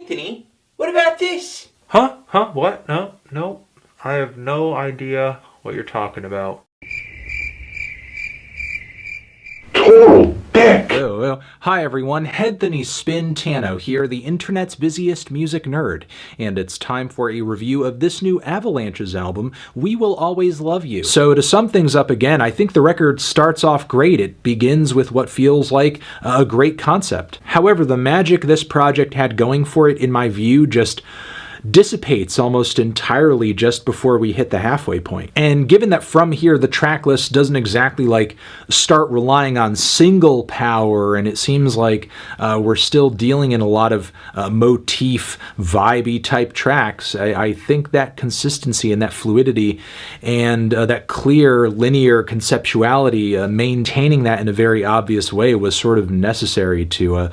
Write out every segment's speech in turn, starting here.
Anthony, what about this? Huh? What? No. I have no idea what you're talking about. Total dick! Hi everyone, Anthony Fantano here, the internet's busiest music nerd, and it's time for a review of this new Avalanche's album, We Will Always Love You. So to sum things up again, I think the record starts off great. It begins with what feels like a great concept. However, the magic this project had going for it, in my view, just dissipates almost entirely just before we hit the halfway point. And given that from here the track list doesn't exactly start relying on single power, and it seems like we're still dealing in a lot of motif vibey type tracks, I think that consistency and that fluidity and that clear linear conceptuality, maintaining that in a very obvious way, was sort of necessary to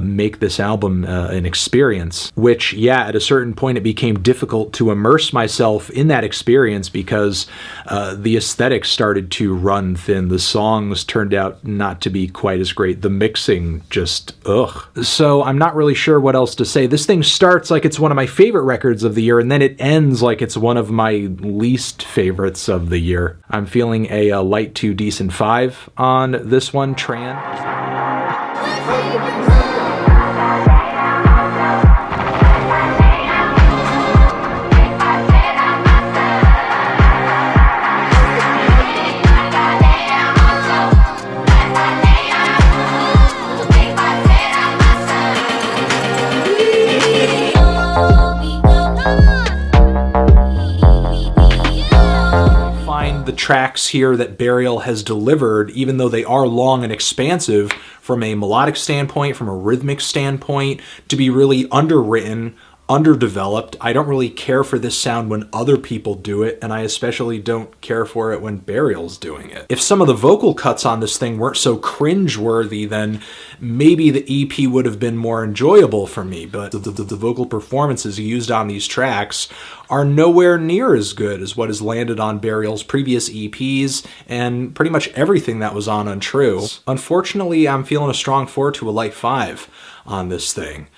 make this album an experience, which, yeah, at a certain point it became difficult to immerse myself in that experience because the aesthetics started to run thin. The songs turned out not to be quite as great. The mixing just, ugh. So I'm not really sure what else to say. This thing starts like it's one of my favorite records of the year, and then it ends like it's one of my least favorites of the year. I'm feeling a light to decent 5 on this one, Tran. The tracks here that Burial has delivered, even though they are long and expansive from a melodic standpoint, from a rhythmic standpoint, to be really underwritten, underdeveloped. I don't really care for this sound when other people do it, and I especially don't care for it when Burial's doing it. If some of the vocal cuts on this thing weren't so cringe-worthy, then maybe the EP would have been more enjoyable for me, but the vocal performances used on these tracks are nowhere near as good as what has landed on Burial's previous EPs and pretty much everything that was on Untrue. Unfortunately, I'm feeling a strong 4 to a light 5 on this thing.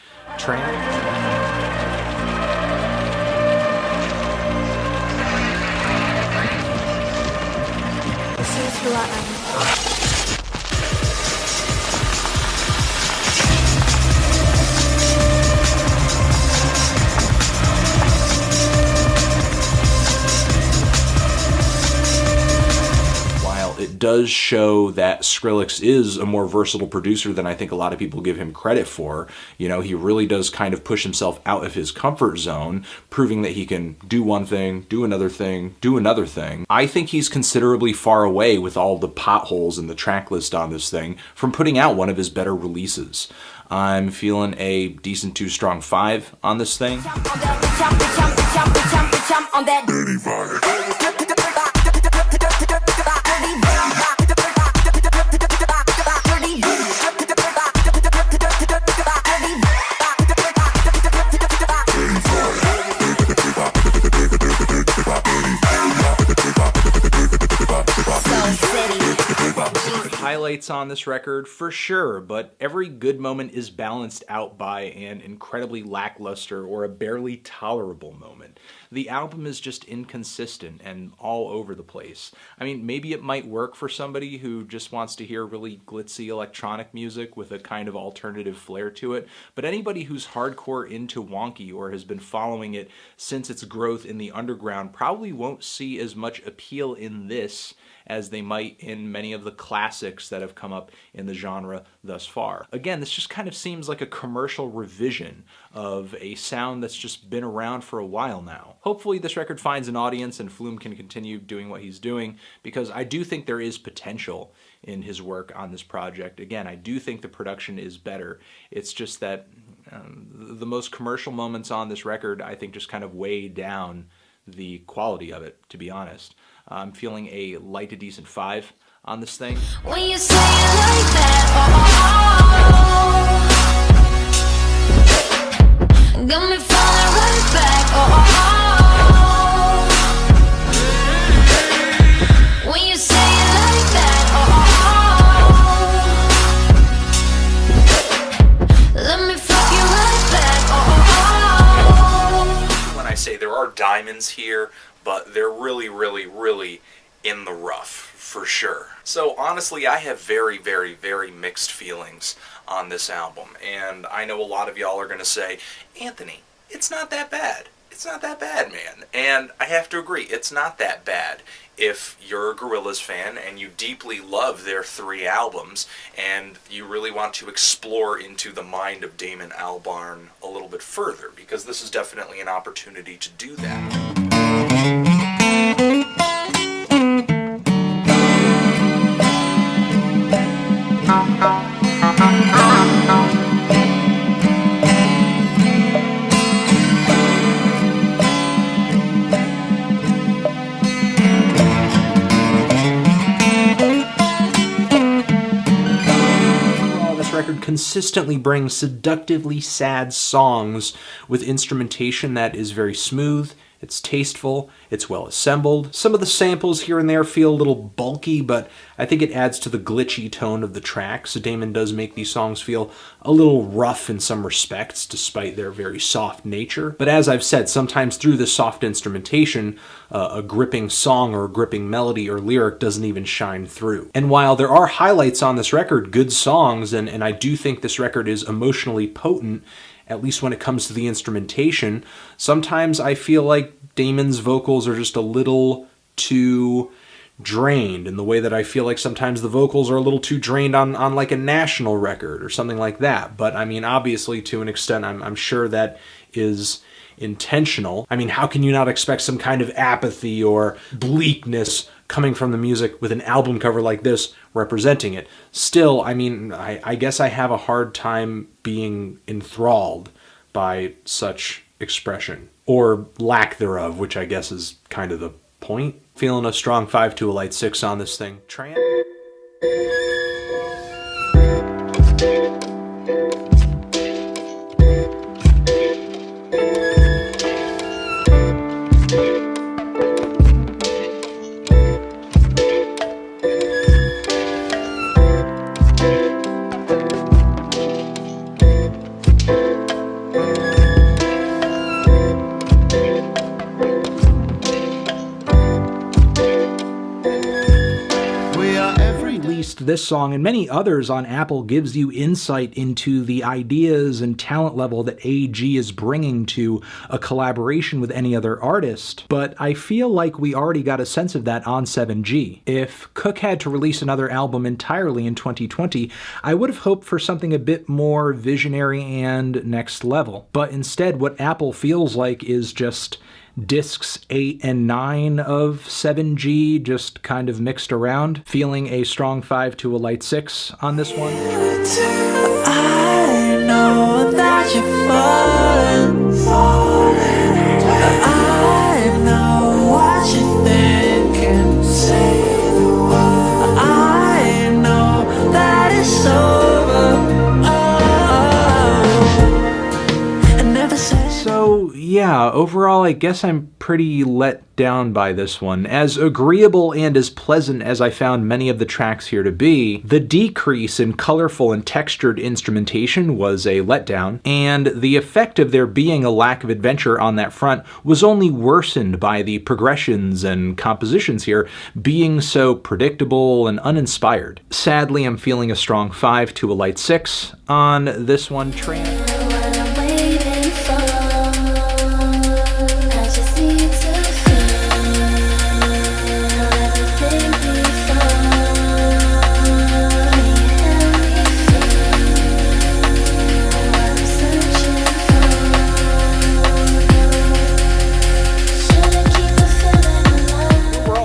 It does show that Skrillex is a more versatile producer than I think a lot of people give him credit for. You know, he really does kind of push himself out of his comfort zone, proving that he can do one thing, do another thing, do another thing. I think he's considerably far away, with all the potholes in the track list on this thing, from putting out one of his better releases. I'm feeling a decent to strong 5 on this thing. Highlights on this record for sure, but every good moment is balanced out by an incredibly lackluster or a barely tolerable moment. The album is just inconsistent and all over the place. I mean, maybe it might work for somebody who just wants to hear really glitzy electronic music with a kind of alternative flair to it, but anybody who's hardcore into wonky or has been following it since its growth in the underground probably won't see as much appeal in this as they might in many of the classics that have come up in the genre thus far. Again, this just kind of seems like a commercial revision of a sound that's just been around for a while now. Hopefully this record finds an audience and Flume can continue doing what he's doing, because I do think there is potential in his work on this project. Again, I do think the production is better. It's just that the most commercial moments on this record, I think, just kind of weigh down the quality of it, to be honest. I'm feeling a light to decent 5 on this thing. When you say it like that, got me falling right back, when you say it like that, let me fuck you right back, say, there are diamonds here, but they're really, really, really in the rough, for sure. So honestly, I have very, very, very mixed feelings on this album, and I know a lot of y'all are going to say, Anthony, it's not that bad. It's not that bad, man. And I have to agree, it's not that bad if you're a Gorillaz fan and you deeply love their 3 albums and you really want to explore into the mind of Damon Albarn a little bit further, because this is definitely an opportunity to do that. Consistently brings seductively sad songs with instrumentation that is very smooth, it's tasteful, it's well assembled. Some of the samples here and there feel a little bulky, but I think it adds to the glitchy tone of the track, so Damon does make these songs feel a little rough in some respects, despite their very soft nature. But as I've said, sometimes through the soft instrumentation, a gripping song or a gripping melody or lyric doesn't even shine through. And while there are highlights on this record, good songs, and I do think this record is emotionally potent, at least when it comes to the instrumentation, sometimes I feel like Damon's vocals are just a little too drained, in the way that I feel like sometimes the vocals are a little too drained on like a national record or something like that. But I mean, obviously to an extent, I'm sure that is intentional. I mean, how can you not expect some kind of apathy or bleakness coming from the music with an album cover like this representing it? Still, I mean, I guess I have a hard time being enthralled by such expression, or lack thereof, which I guess is kind of the point. Feeling a strong 5 to a light 6 on this thing. This song and many others on Apple gives you insight into the ideas and talent level that AG is bringing to a collaboration with any other artist, but I feel like we already got a sense of that on 7G. If Cook had to release another album entirely in 2020, I would have hoped for something a bit more visionary and next level, but instead what Apple feels like is just discs 8 and 9 of 7G, just kind of mixed around. Feeling a strong 5 to a light 6 on this one. I know that you're falling. I know what you're thinking. Say the word. I know that it's over. So yeah, overall I guess I'm pretty let down by this one. As agreeable and as pleasant as I found many of the tracks here to be, the decrease in colorful and textured instrumentation was a letdown, and the effect of there being a lack of adventure on that front was only worsened by the progressions and compositions here being so predictable and uninspired. Sadly, I'm feeling a strong 5 to a light 6 on this one.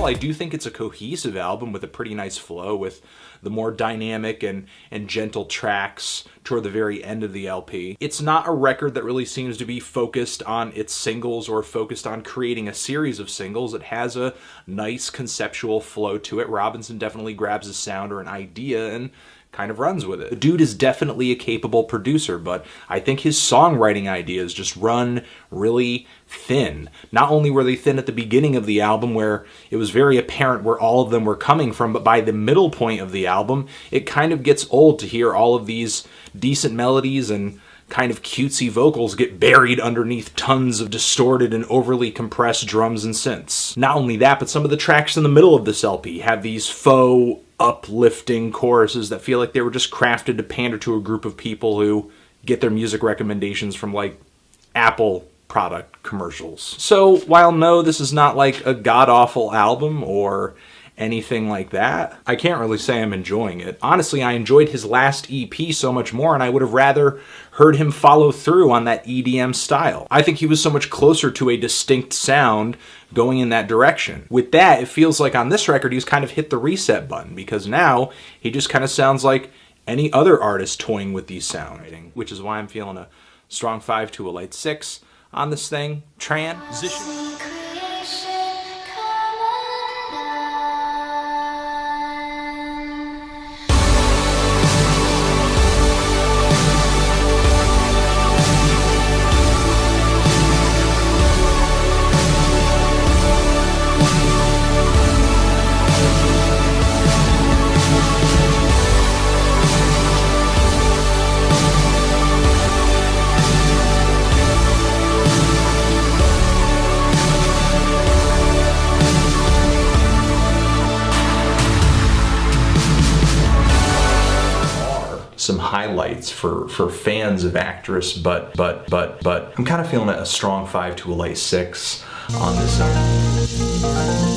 I do think it's a cohesive album with a pretty nice flow, with the more dynamic and gentle tracks toward the very end of the LP. It's not a record that really seems to be focused on its singles or focused on creating a series of singles. It has a nice conceptual flow to it. Robinson definitely grabs a sound or an idea and kind of runs with it. The dude is definitely a capable producer, but I think his songwriting ideas just run really thin. Not only were they thin at the beginning of the album, where it was very apparent where all of them were coming from, but by the middle point of the album, it kind of gets old to hear all of these decent melodies and kind of cutesy vocals get buried underneath tons of distorted and overly compressed drums and synths. Not only that, but some of the tracks in the middle of this LP have these faux uplifting choruses that feel like they were just crafted to pander to a group of people who get their music recommendations from like Apple product commercials. So while no, this is not like a god-awful album or anything like that, I can't really say I'm enjoying it. Honestly, I enjoyed his last EP so much more, and I would have rather heard him follow through on that EDM style. I think he was so much closer to a distinct sound going in that direction. With that, it feels like on this record he's kind of hit the reset button, because now he just kind of sounds like any other artist toying with these sounds, which is why I'm feeling a strong 5 to a light 6 on this thing. Transition. Some highlights for fans of Actress, but I'm kind of feeling a strong 5 to a light 6 on this album.